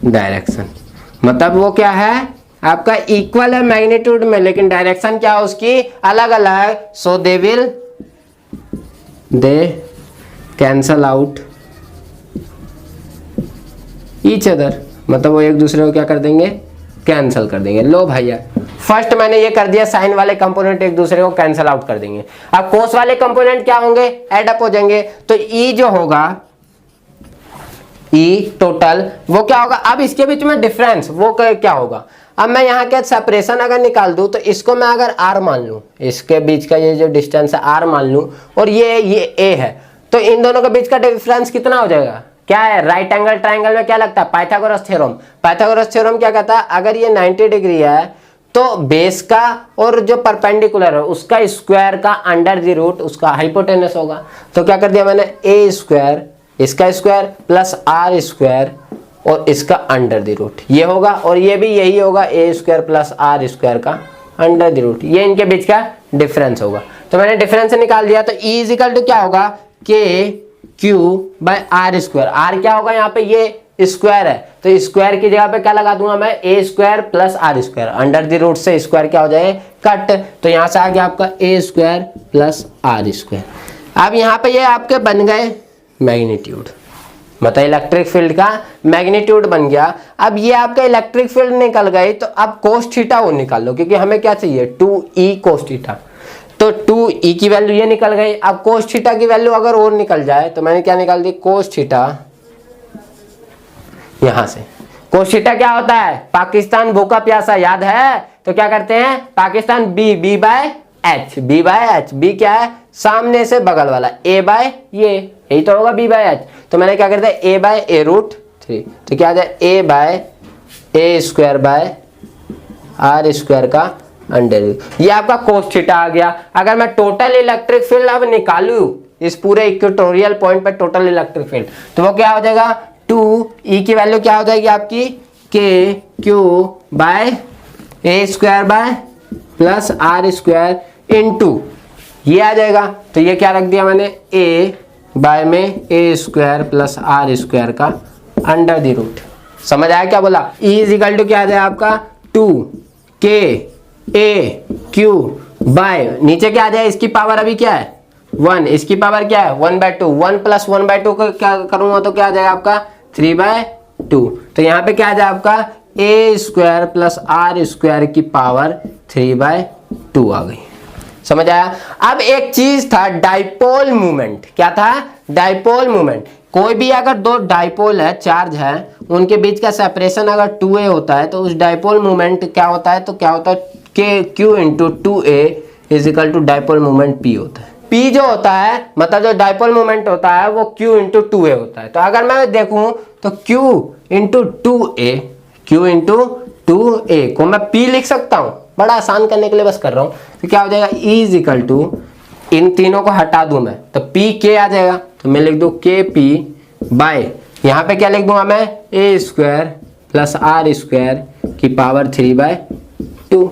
[SPEAKER 1] direction. मतलब वो क्या है आपका इक्वल है मैग्नीट्यूड में, लेकिन डायरेक्शन क्या है उसकी अलग अलग। So they cancel out each other, मतलब वो एक दूसरे को क्या कर देंगे, कैंसल कर देंगे। लो भैया फर्स्ट मैंने ये कर दिया, साइन वाले कंपोनेंट एक दूसरे को कैंसल आउट कर देंगे। अब कोस वाले कंपोनेंट क्या होंगे, एड अप हो जाएंगे। तो ई जो होगा, ई टोटल वो क्या होगा, अब इसके बीच में डिफरेंस वो क्या होगा। अब मैं यहाँ के सेपरेशन अगर निकाल दूं तो इसको मैं अगर r मान लूं, इसके बीच का ये जो डिस्टेंस है r मान लूं, और ये a है, तो इन दोनों के बीच का डिफरेंस कितना हो जाएगा, क्या है। राइट एंगल ट्राइंगल में क्या लगता है, पाइथागोरस थ्योरम। पाइथागोरस थ्योरम क्या कहता है, अगर ये 90 डिग्री है तो बेस का और जो परपेंडिकुलर है उसका स्क्वायर का अंडर द रूट उसका हाइपोटेनस होगा। तो क्या कर दिया मैंने, a स्क्वायर इसका स्क्वायर प्लस r स्क्वायर और इसका अंडर द रूट ये होगा, और ये भी यही होगा, a square plus r square का अंडर द रूट, ये इनके बीच का डिफरेंस होगा। तो मैंने डिफरेंस निकाल दिया। तो e इजिकल टू क्या होगा, k q by r square. r क्या होगा यहाँ पे, ये स्क्वायर है, तो स्क्वायर की जगह पे क्या लगा दूंगा मैं, a square plus r square, under the root से स्क्वायर क्या हो जाए, कट। तो यहाँ से आ गया आपका a square plus r square. अब यहाँ पे ये आपके बन गए मैग्नीट्यूड, मतलब इलेक्ट्रिक फील्ड का मैग्नीट्यूड बन गया। अब ये आपका इलेक्ट्रिक फील्ड निकल गई, तो अब कोस थीटा वो निकाल लो, क्योंकि हमें क्या चाहिए, 2e कोस थीटा। तो 2e की वैल्यू ये निकल गई। अब कोस थीटा की वैल्यू अगर और निकल जाए, तो मैंने क्या निकाल दी, कोस थीटा। यहां से कोस थीटा क्या होता है, पाकिस्तान भूखा प्यासा, याद है। तो क्या करते हैं, पाकिस्तान B by H, B by H, B क्या है, सामने से बगल वाला, ए बाय ये, यही तो होगा बी बाय एच। तो मैंने क्या करता है, ए बाय ए रूट 3, तो क्या आ जाए, a by A square by are square का अंडर रूट। ये आपका कोस थीटा आ गया। अगर मैं टोटल इलेक्ट्रिक फील्ड अब निकालू इस पूरे इक्वेटोरियल पॉइंट पर टोटल इलेक्ट्रिक फील्ड, तो वो क्या हो जाएगा, 2e की वैल्यू क्या हो जाएगी आपकी, K Q by A square by plus R square into ये आ जाएगा। तो ये क्या रख दिया मैंने, a बाय में ए स्क्वायर प्लस आर स्क्वायर का अंडर द रूट। समझ आया क्या बोला, e इजिकल टू क्या आ जाए आपका, 2k a q बाय, नीचे क्या आ जाए, इसकी पावर अभी क्या है 1, इसकी पावर क्या है 1/2, 1 प्लस 1/2 को क्या करूंगा तो क्या आ जाएगा आपका 3/2। तो यहाँ पे क्या आ जाए आपका a square plus R square की पावर 3/2 आ गई। समझ आया। अब एक चीज था डाइपोल मूवमेंट, क्या था, डाइपोल मूवमेंट। कोई भी अगर दो डाइपोल है, चार्ज है, उनके बीच का सेपरेशन अगर 2a होता है, तो उस डाइपोल मूवमेंट क्या होता है, तो क्या होता है, K Q into 2a equal to dipole movement p होता है। p जो होता है, मतलब जो डाइपोल मूवमेंट होता है वो q इंटू 2a होता है। तो अगर मैं देखूं तो q into 2a, q into 2a को मैं p लिख सकता हूं, बड़ा आसान करने के लिए बस कर रहा हूं। तो क्या हो जाएगा, E इजिकल टू, इन तीनों को हटा दूं मैं तो p k आ जाएगा, तो मैं लिख दूं के p बाय, यहाँ पे क्या लिख दूंगा मैं, ए स्क्वायर प्लस आर स्क्वायर की पावर 3/2,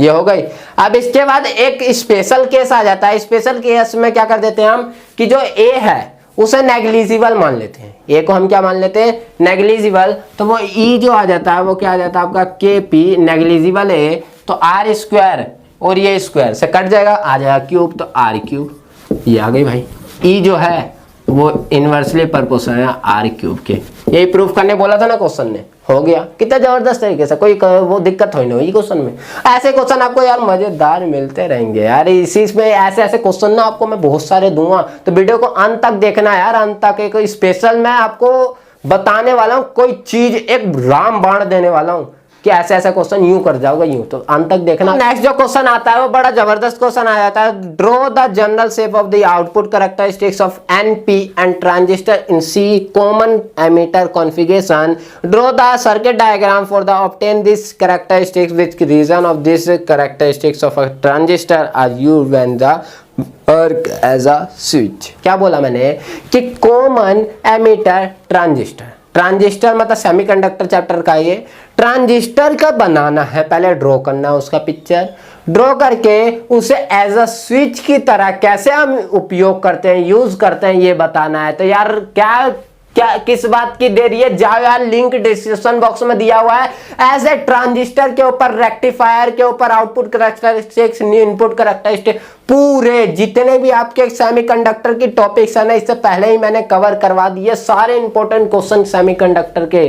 [SPEAKER 1] ये हो गई। अब इसके बाद एक स्पेशल केस आ जाता है। स्पेशल केस में क्या कर देते हैं हम, कि जो a है उसे नेग्लिजिबल मान लेते हैं, ए को हम क्या मान लेते हैं, नेग्लिजिबल। तो वो ई जो आ जाता है वो क्या आ जाता है आपका के पी, नेग्लिजिबल है तो आर स्क्वायर और ये स्क्वायर से कट जाएगा, आ जाएगा क्यूब, तो आर क्यूब। ये आ गई भाई, ई जो है वो इनवर्सली प्रोपोर्शनल है आर क्यूब के। यही प्रूफ करने बोला था ना क्वेश्चन ने, हो गया। कितना जबरदस्त तरीके से, कोई वो दिक्कत हो नहीं क्वेश्चन में। ऐसे क्वेश्चन आपको यार मजेदार मिलते रहेंगे यार, इसी में ऐसे ऐसे क्वेश्चन ना आपको मैं बहुत सारे दूंगा, तो वीडियो को अंत तक देखना यार, अंत तक। एक स्पेशल मैं आपको बताने वाला हूँ, कोई चीज एक रामबाण देने वाला हूँ कि ऐसे ऐसे क्वेश्चन यूं कर जाओगे यूं, तो अंत तक देखना। नेक्स्ट जो क्वेश्चन आता है वो बड़ा जबरदस्त क्वेश्चन आ जाता है, draw the general shape of the output characteristics of NP and transistor in C common emitter configuration, draw the circuit diagram for the obtain this characteristics which region of this characteristics of a transistor are used when the work as a switch. क्या बोला मैंने कि common emitter transistor, transistor मतलब semiconductor chapter का ये transistor का बनाना है, पहले ड्रॉ करना है उसका पिक्चर, ड्रॉ करके उसे एज अ स्विच की तरह कैसे हम उपयोग करते हैं, यूज करते हैं, ये बताना है। तो यार क्या किस बात की देरी है, जाओ यार, लिंक डिस्क्रिप्शन बॉक्स में दिया हुआ है। एज ए ट्रांजिस्टर के ऊपर, रेक्टिफायर के ऊपर, output characteristics, new input characteristics, पूरे जितने भी आपके सेमीकंडक्टर की टॉपिक्स है ना, इससे पहले ही मैंने कवर करवा दिए सारे इंपॉर्टेंट क्वेश्चन सेमीकंडक्टर के।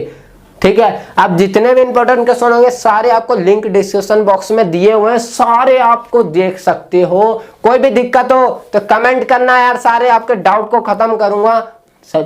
[SPEAKER 1] ठीक है, आप जितने भी इंपॉर्टेंट क्वेश्चन होंगे सारे आपको लिंक डिस्क्रिप्शन बॉक्स में दिए हुए हैं, सारे आपको देख सकते हो। कोई भी दिक्कत हो तो कमेंट करना यार, सारे आपके डाउट को खत्म करूंगा।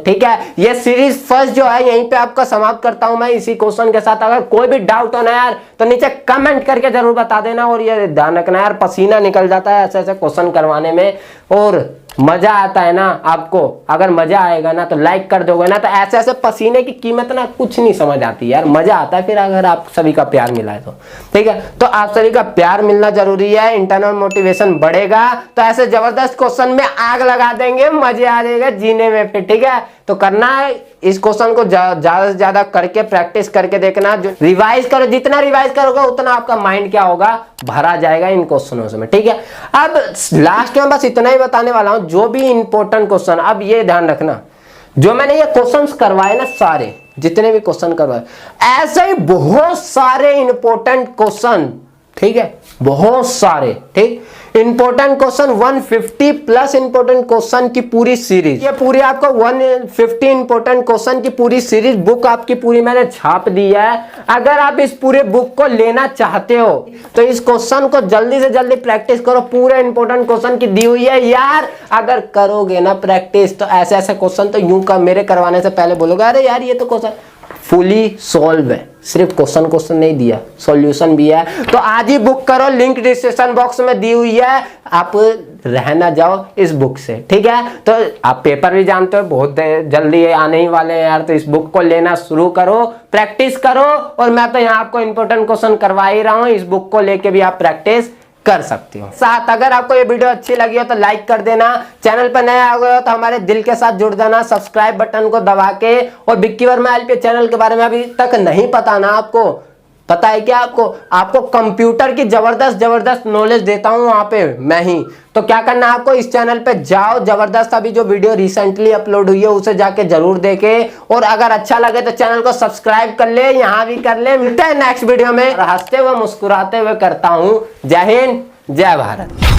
[SPEAKER 1] ठीक है, ये सीरीज फर्स्ट जो है यहीं पे आपका समाप्त करता हूं मैं इसी क्वेश्चन के साथ। अगर कोई भी डाउट हो ना यार तो नीचे कमेंट करके जरूर बता देना। और ये ध्यान रखना यार, पसीना निकल जाता है ऐसे ऐसे क्वेश्चन करवाने में, और मजा आता है ना आपको। अगर मजा आएगा ना तो लाइक कर दोगे ना, तो ऐसे ऐसे पसीने की कीमत ना कुछ नहीं समझ आती यार, मजा आता है फिर अगर आप सभी का प्यार मिला है तो। ठीक है, तो आप सभी का प्यार मिलना जरूरी है, इंटरनल मोटिवेशन बढ़ेगा, तो ऐसे जबरदस्त क्वेश्चन में आग लगा देंगे, मजे आ जाएगा जीने में फिर। ठीक है, तो करना है इस क्वेश्चन को ज्यादा से ज्यादा करके प्रैक्टिस करके देखना, जो रिवाइज करो, जितना रिवाइज करोगे उतना आपका माइंड क्या होगा, भरा जाएगा इन क्वेश्चनों से। ठीक है, अब लास्ट में बस इतना ही बताने वाला हूं, जो भी इंपॉर्टेंट क्वेश्चन, अब ये ध्यान रखना, जो मैंने ये क्वेश्चंस करवाए ना, सारे जितने भी क्वेश्चन करवाए, ऐसे ही बहुत सारे इंपॉर्टेंट क्वेश्चन, ठीक है, बहुत सारे, ठीक, important question 150 plus important question की पूरी सीरीज, ये पूरी आपको 150 इंपॉर्टेंट क्वेश्चन की पूरी सीरीज बुक आपकी पूरी मैंने छाप दी है। अगर आप इस पूरे बुक को लेना चाहते हो तो इस क्वेश्चन को जल्दी से जल्दी प्रैक्टिस करो, पूरे इंपॉर्टेंट क्वेश्चन की दी हुई है यार। अगर करोगे ना प्रैक्टिस तो ऐसे ऐसे क्वेश्चन तो यूं का मेरे करवाने से पहले बोलोगे अरे यार ये तो क्वेश्चन फुली सॉल्व है, सिर्फ क्वेश्चन नहीं दिया, सॉल्यूशन भी है। तो आज ही बुक करो, लिंक डिस्क्रिप्शन बॉक्स में दी हुई है, आप रहना जाओ इस बुक से। ठीक है, तो आप पेपर भी जानते हो बहुत जल्दी आने ही वाले हैं यार, तो इस बुक को लेना शुरू करो, प्रैक्टिस करो। और मैं तो यहाँ आपको इंपॉर्टेंट क्वेश्चन करवा ही रहा हूँ, इस बुक को लेके भी आप प्रैक्टिस कर सकती हो। साथ अगर आपको ये वीडियो अच्छी लगी हो तो लाइक कर देना, चैनल पर नए आ गए हो तो हमारे दिल के साथ जुड़ जाना सब्सक्राइब बटन को दबा के। और विक्की वर्मा एलपी चैनल के बारे में अभी तक नहीं पता ना आपको, पता है क्या आपको कंप्यूटर की जबरदस्त नॉलेज देता हूं वहां पे मैं ही। तो क्या करना है आपको, इस चैनल पे जाओ, जबरदस्त अभी जो वीडियो रिसेंटली अपलोड हुई है उसे जाके जरूर देखे, और अगर अच्छा लगे तो चैनल को सब्सक्राइब कर ले, यहां भी कर ले। मिलते हैं नेक्स्ट वीडियो में, हंसते हुए मुस्कुराते हुए करता हूं। जय हिंद, जय भारत।